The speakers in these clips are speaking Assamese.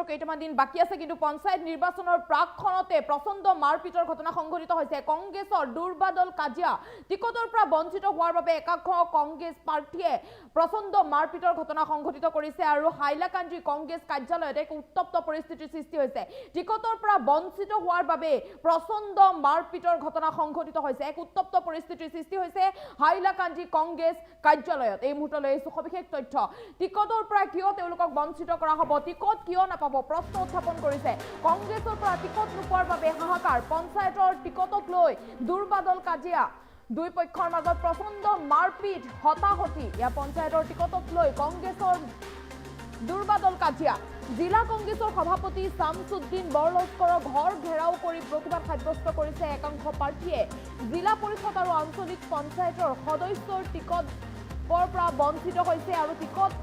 কেইটামান দিন বাকি আছে, কিন্তু পঞ্চায়ত নিৰ্বাচনৰ প্ৰাকখনতে প্ৰচণ্ড মাৰপিটৰ ঘটনা সংঘটিত হৈছে। কংগ্ৰেছৰ দুৰ্বাদল কাজিয়া, টিকটৰ পৰা বঞ্চিত হোৱাৰ বাবে একাংশ কংগ্ৰেছ প্ৰাৰ্থীয়ে প্ৰচণ্ড মাৰপিটৰ ঘটনা সংঘটিত কৰিছে আৰু হাইলাকান্দি কংগ্ৰেছ কাৰ্যালয়ত এক উত্তপ্ত পৰিস্থিতিৰ সৃষ্টি হৈছে। টিকটৰ পৰা বঞ্চিত হোৱাৰ বাবে প্ৰচণ্ড মাৰপিটৰ ঘটনা সংঘটিত হৈছে। এক উত্তপ্ত পৰিস্থিতিৰ সৃষ্টি হৈছে হাইলাকান্দি কংগ্ৰেছ কাৰ্যালয়ত। এই মুহূৰ্তলৈ সবিশেষ তথ্য, টিকটৰ পৰা কিয় তেওঁলোকক বঞ্চিত কৰা হ'ব, টিকট কিয় নাপাব, প্ৰশ্ন উত্থাপন কৰিছে। কংগ্ৰেছৰ পৰা টিকট নোপোৱাৰ বাবে হাহাকাৰ, পঞ্চায়তৰ টিকটক লৈ দুৰ্বাদল কাজিয়া, দুই পক্ষৰ মাজত প্ৰচণ্ড মাৰপিট, হতাহতি। ইয়াৰ পঞ্চায়তৰ টিকটক লৈ কংগ্ৰেছৰ দুৰ্বাদল কাজিয়া। জিলা কংগ্ৰেছৰ সভাপতি শামছুদ্দিন বৰলস্কৰৰ ঘৰ ঘেৰাও কৰি প্ৰতিবাদ সাব্যস্ত কৰিছে একাংশ প্ৰাৰ্থীয়ে। জিলা পৰিষদ আৰু আঞ্চলিক পঞ্চায়তৰ সদস্যৰ টিকট পৰা বঞ্চিত হৈছে আৰু টিকটত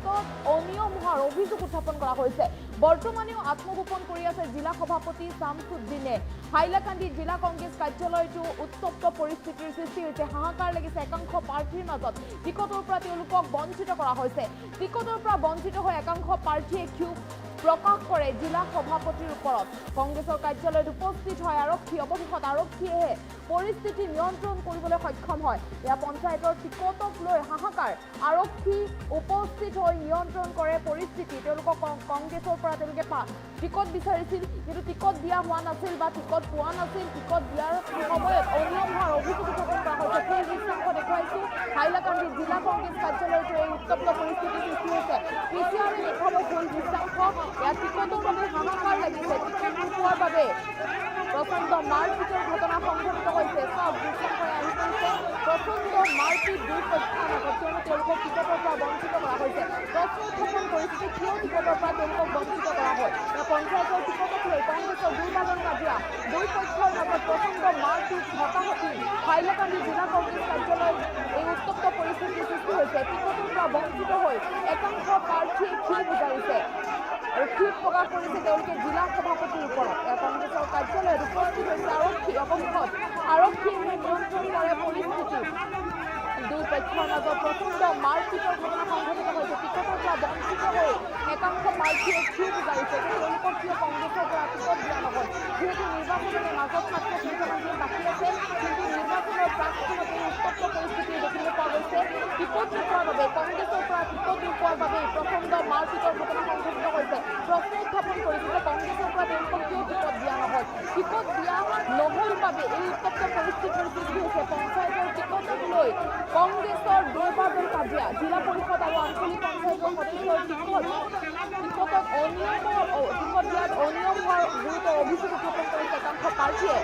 অনিয়ম হোৱাৰ অভিযোগ উত্থাপন কৰা হৈছে। বৰ্তমানেও আত্মগোপন কৰি আছে জিলা সভাপতি শামছুদ্দিনে। হাইলাকান্দি জিলা কংগ্ৰেছ কাৰ্যালয়তো উত্তপ্ত পৰিস্থিতিৰ সৃষ্টি হৈছে। হাহাকাৰ লাগিছে একাংশ প্ৰাৰ্থীৰ মাজত। টিকটৰ পৰা তেওঁলোকক বঞ্চিত কৰা হৈছে। টিকটৰ পৰা বঞ্চিত হৈ একাংশ প্ৰাৰ্থীয়ে ক্ষোভ প্ৰকাশ কৰে জিলা সভাপতিৰ ওপৰত। কংগ্ৰেছৰ কাৰ্যালয়ত উপস্থিত হয় আৰক্ষী। অৱশেষত আৰক্ষীয়েহে পৰিস্থিতি নিয়ন্ত্ৰণ কৰিবলৈ সক্ষম হয়। ইয়াৰ পঞ্চায়তৰ টিকটক লৈ হাহাকাৰ, আৰক্ষী উপস্থিত হৈ নিয়ন্ত্ৰণ কৰে পৰিস্থিতি। তেওঁলোকক কংগ্ৰেছৰ পৰা তেওঁলোকে টিকট বিচাৰিছিল, কিন্তু টিকট দিয়া হোৱা নাছিল বা টিকট পোৱা নাছিল। টিকট দিয়াৰ সময়ত অনিয়ম হোৱাৰ অভিযোগ উত্থাপন কৰা হৈছে। সেই দৃশ্যাংশ দেখুৱাইছো। হাইলাকান্দি জিলা কংগ্ৰেছ কাৰ্যালয়তো এই উত্তপ্ত পৰিস্থিতিৰ সৃষ্টি হৈছে। পিছিয়াৰে দেখুৱাব ফুল দৃশ্যাংশ। ইয়াত টিকটৰ বাবে হাহাকাৰ লাগিছে। টিকট নোপোৱাৰ বাবে প্ৰচণ্ড মাৰপিটৰ ঘটনা সংঘটিত হৈছে। চাওক দৃশ্যাংশই আহি পৰিছে। প্ৰচণ্ড মাৰপিট দুই পক্ষৰ মাজত, কিয়নো তেওঁলোকক টিকটৰ পৰা বঞ্চিত কৰা হৈছে। প্ৰশ্ন উত্থাপন কৰিছে কিয় টিকটৰ পৰা তেওঁলোকক বঞ্চিত কৰা হয়। পঞ্চায়তৰ টিকটক লৈ কংগ্ৰেছৰ দুৰ্বাদল কাজিয়া, দুই পক্ষৰ মাজত প্ৰচণ্ড মাৰপিট, হতাহতি। হাইলাকান্দি জিলা কংগ্ৰেছ কাৰ্যালয়ত এই উত্তপ্ত পৰিস্থিতিৰ সৃষ্টি হৈছে। টিকটৰ পৰা বঞ্চিত হৈ একাংশ প্ৰাৰ্থীয়ে ক্ষোভ উজাৰিছে আৰু ক্ষোভ প্ৰকাশ কৰিছে তেওঁলোকে জিলা সভাপতিৰ ওপৰত। কংগ্ৰেছৰ কাৰ্যালয়ত উপস্থিত হৈছে আৰক্ষী। অৱশেষত আৰক্ষীয়ে নিয়ন্ত্ৰণ কৰে পৰিস্থিতি। দুই পক্ষৰ মাজত প্ৰচণ্ড মাৰপিটৰ ঘটনা সংঘটিত হৈছে। টিকটৰ পৰা বঞ্চিত হৈ একাংশ প্ৰাৰ্থীয়ে ক্ষোভ উজাৰিছে। তেওঁলোকক কিয় কংগ্ৰেছৰ পৰা টিকট দিয়া নহ'ল। যিহেতু নিৰ্বাচনৰ মাজত মাত্ৰ কেইটামান দিন বাকী আছে, কিন্তু নিৰ্বাচনৰ প্ৰাকখনতে উত্তপ্ত পৰিস্থিতি দেখিবলৈ পোৱা গৈছে। টিকট নোপোৱাৰ বাবে, কংগ্ৰেছৰ পৰা টিকট নোপোৱাৰ বাবেই প্ৰচণ্ড মাৰপিটৰ ঘটনা সংঘটিত হৈছে। প্ৰশ্ন উত্থাপন কৰিছে যে কংগ্ৰেছৰ পৰা তেওঁলোকক কিয় টিকট দিয়া নহ'ল। টিকট দিয়া নহ'ল বাবে এই উত্তপ্ত পৰিস্থিতিৰ সৃষ্টি হৈছে। পঞ্চায়তৰ টিকটক লৈ কংগ্ৰেছৰ দুৰ্বাদল কাজিয়া, জিলা পৰিষদ আৰু আঞ্চলিক পঞ্চায়তৰ সদস্যৰ টিকট দিয়াত অনিয়ম হোৱাৰ গুৰুতৰ অভিযোগ উত্থাপন কৰিছে একাংশ প্ৰাৰ্থীয়ে।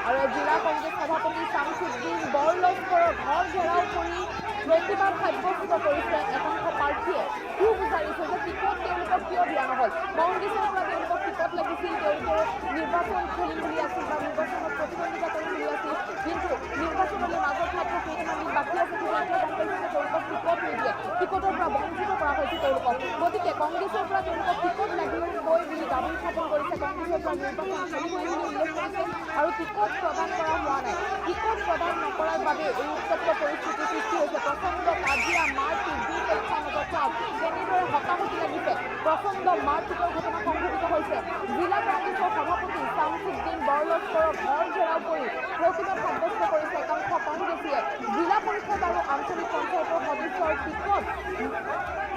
আৰু জিলা কংগ্ৰেছ সভাপতি শামছুদ্দিন বৰলস্কৰৰ ঘৰ ঘেৰাও কৰি প্ৰতিবাদ সাব্যস্ত কৰিছে একাংশ প্ৰাৰ্থীয়ে। ক্ষোভ উজাৰিছে যে টিকট তেওঁলোকক কিয় দিয়া নহ'ল। কংগ্ৰেছৰ পৰা তেওঁলোকক টিকট লাগিছিল, তেওঁলোকে নিৰ্বাচন খেলিম বুলি আছিল বা নিৰ্বাচনত প্ৰতিদ্বন্দ্বিতা কৰিম বুলি আছিল, কিন্তু নিৰ্বাচনলৈ মাজত মাত্ৰ কেইটামান দিন বাকী আছে। কিন্তু এতিয়া গম পাইছে যে তেওঁলোকক টিকট নিদিয়ে, টিকটৰ পৰা বঞ্চিত কৰা হৈছে তেওঁলোকক। গতিকে কংগ্ৰেছৰ পৰা তেওঁলোকক টিকট লাগিবই বুলি দাবী উত্থাপন কৰিছে। কংগ্ৰেছৰ পৰা নিৰ্বাচন খেলিবই বুলি উল্লেখ কৰিছে আৰু টিকট প্ৰদান কৰা হোৱা নাই। টিকট প্ৰদান নকৰাৰ বাবে এই উত্তপ্ত পৰিস্থিতিৰ সৃষ্টি হৈছে। প্ৰচণ্ড কাজিয়া, মাৰপিট, দুই পক্ষৰ মাজত চাওক কেনেদৰে হতাহতি লাগিছে। প্ৰচণ্ড মাৰপিটৰ ঘটনা সংঘটিত হৈছে। জিলা কংগ্ৰেছৰ সভাপতি শামছুদ্দিন বৰলস্কৰৰ ঘৰ ঘেৰাও কৰি প্ৰতিবাদ সাব্যস্ত কৰিছে একাংশ কংগ্ৰেছীয়ে। জিলা পৰিষদ আৰু আঞ্চলিক পঞ্চায়তৰ সদস্যৰ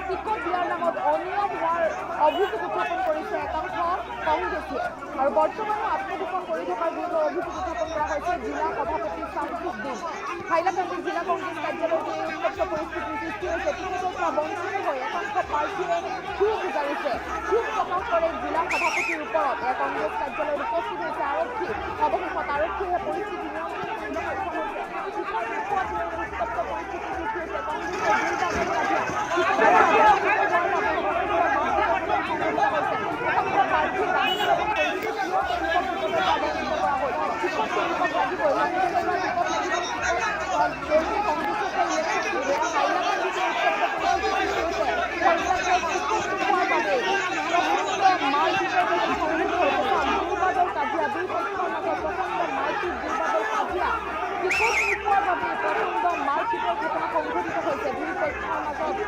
টিকট দিয়াৰ নামত অনিয়ম হোৱাৰ অভিযোগ উত্থাপন কৰিছে একাংশ কংগ্ৰেছীয়ে। আৰু বৰ্তমানো আত্মগোপন কৰি থকাৰ গুৰুতৰ অভিযোগ উত্থাপন কৰা হৈছে জিলা সভাপতি শামছুদ্দিন। হাইলাকান্দি জিলা কংগ্ৰেছ কাৰ্যালয়ত এই উত্তপ্ত পৰিস্থিতিৰ সৃষ্টি হৈছে। টিকটৰ পৰা বঞ্চিত হৈ একাংশ প্ৰাৰ্থীয়ে ক্ষোভ উজাৰিছে। ক্ষোভ প্ৰকাশ কৰে জিলা সভাপতিৰ ওপৰত। কংগ্ৰেছ কাৰ্যালয়ত উপস্থিত হৈছে আৰক্ষী। অৱশেষত আৰক্ষীয়ে পৰিস্থিতি নিয়ন্ত্ৰণ কৰিবলৈ সক্ষম হৈছে। টিকট নোপোৱাত উত্তপ্ত পৰিস্থিতিৰ সৃষ্টি হৈছে। কংগ্ৰেছৰ দুৰ্বাদল কাজিয়া, টিকট নোপোৱাৰ বাবে প্ৰচণ্ড মাৰপিটৰ ঘটনা সংঘটিত হৈছে। দুই পক্ষৰ মাজত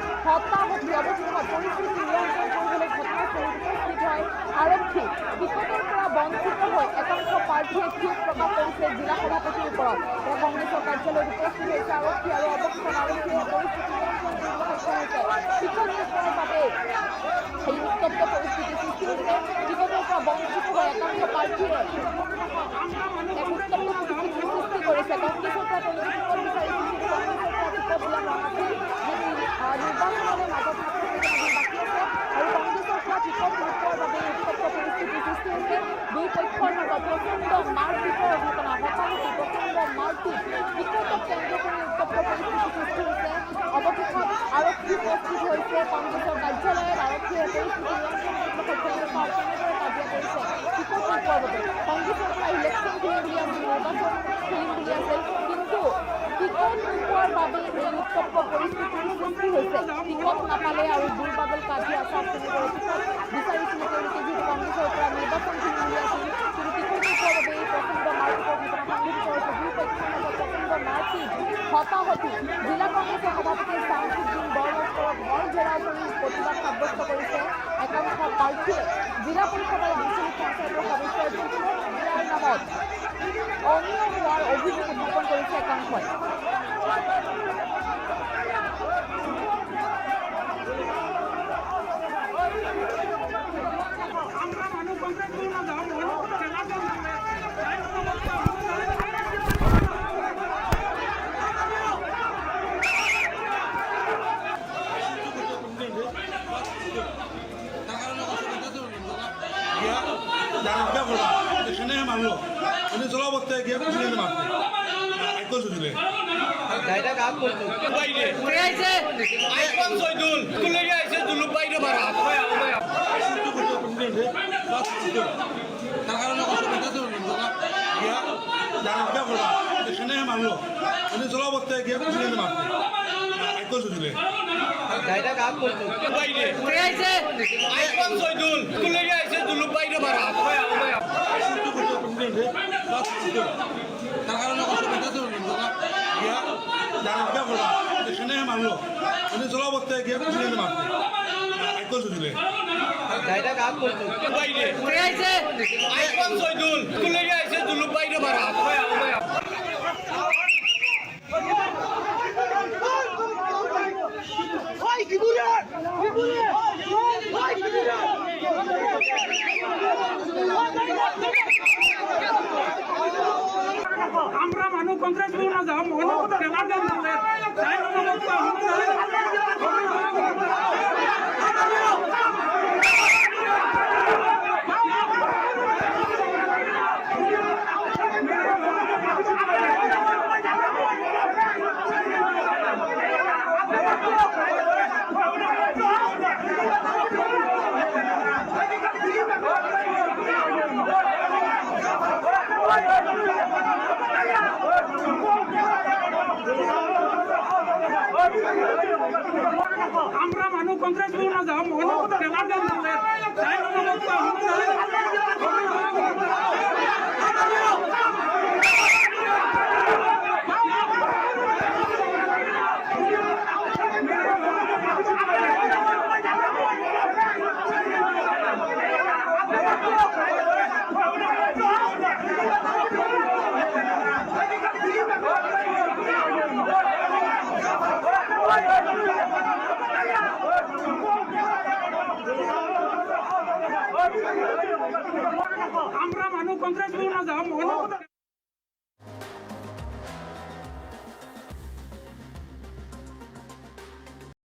আৰক্ষী টিকটৰ পৰা বঞ্চিত হৈ একাংশ প্ৰাৰ্থীয়ে ক্ষোভ প্ৰকাশ কৰিছে জিলা সভাপতিৰ ওপৰত। কংগ্ৰেছৰ কাৰ্যালয়ত উপস্থিত হৈছে আৰক্ষী আৰু অৱশেষত আৰক্ষীয়ে পৰিস্থিতি নিয়ন্ত্ৰণ কৰিবলৈ সক্ষম হৈছে। টিকট নোপোৱাৰ বাবে এই উত্তপ্ত পৰিস্থিতিৰ সৃষ্টি হৈছে। টিকটৰ পৰা বঞ্চিত হৈ একাংশ প্ৰাৰ্থীয়ে এক উত্তপ্ত পৰিস্থিতিৰ সৃষ্টি কৰিছে। কংগ্ৰেছৰ পৰা তেওঁলোকে টিকট বিচাৰিছিল, কিন্তু কংগ্ৰেছৰ পৰা টিকট দিয়া হোৱা নাছিল। নিৰ্বাচনলৈ মাজত বাকী আছে আৰু কংগ্ৰেছৰ পৰা টিকট নোপোৱাৰ বাবে উত্তপ্ত পৰিস্থিতিৰ সৃষ্টি হৈছে। দুই পক্ষৰ মাজত প্ৰচণ্ড মাৰপিটৰ ঘটনা, হতাহতি, প্ৰচণ্ড মাৰপিট, টিকটক কেন্দ্ৰ কৰি উত্তপ্ত পৰিস্থিতিৰ সৃষ্টি হৈছে। অৱশেষত আৰক্ষী উপস্থিত হৈছে কংগ্ৰেছৰ কাৰ্যালয়ত। আৰক্ষীয়ে পৰিস্থিতি নিয়ন্ত্ৰণ কৰিবলৈ সক্ষম হৈছে। কেনেদৰে কাজিয়া কৰিছে টিকট নোপোৱাৰ বাবে। কংগ্ৰেছৰ পৰা ইলেকশ্যন খেলিম বুলি আছিল, নিৰ্বাচন খেলিম বুলি আছিল, কিন্তু টিকট নোপোৱাৰ বাবে এই উত্তপ্ত পৰিস্থিতিৰ সৃষ্টি হৈছে। টিকট নাপালে আৰু দুৰ্বাদল কাজিয়া চাপ কেনেদৰে টিকট বিচাৰিছিল তেওঁলোকে, যিহেতু কংগ্ৰেছৰ পৰা নিৰ্বাচন খেলিম বুলি আছিল, কিন্তু টিকট নোপোৱাৰ বাবে এই প্ৰচণ্ড মাৰপিটৰ ঘটনা সংঘটিত হৈছে। দুই পক্ষৰ মাজত প্ৰচণ্ড মাৰপিট, হতাহতি। জিলা কংগ্ৰেছৰ সভাপতি শামছুদ্দিন বৰলস্কৰক ঘৰ ঘেৰাও কৰি প্ৰতিবাদ সাব্যস্ত কৰিছে একাংশ প্ৰাৰ্থীয়ে। জিলা পৰিষদৰ আঞ্চলিক পঞ্চায়তৰ সদস্যৰ টিকট দিয়াৰ নামত অনিয়ম হোৱাৰ অভিযোগ উত্থাপন কৰিছে একাংশই। এখানে মারলো উনি চলাবর্তে গিয়ে বুঝিয়ে মারতে আইকল শুনলে গাড়িটা কাজ করতো বাইরে উড়ে আইছে আইকন সৈদুল কুলে আইছে দুলু বাইরে মারা তার কারণে কষ্ট পেতে গিয়া জানা করবা এখানে মারলো উনি চলাবর্তে গিয়ে বুঝিয়ে মারতে আইকল শুনলে গাড়িটা কাজ করতো বাইরে উড়ে আইছে আইকন সৈদুল কুলে আইছে দুলু বাইরে মারা তার কারণে কষ্ট পেতে গিয়া জানা করবা এখানে মারলো উনি চলাবর্তে গিয়ে বুঝিয়ে মারতে আইকল শুনলে গাড়িটা কাজ করতো বাইরে উড়ে আইছে আইকন সৈদুল কুলে আইছে দুলু বাইরে মারা আমরা মানুষ কংগ্রেস না যাও আমরা মানুষ কংগ্রেস না যাও আমরা মানুষ কংগ্রেস না যাও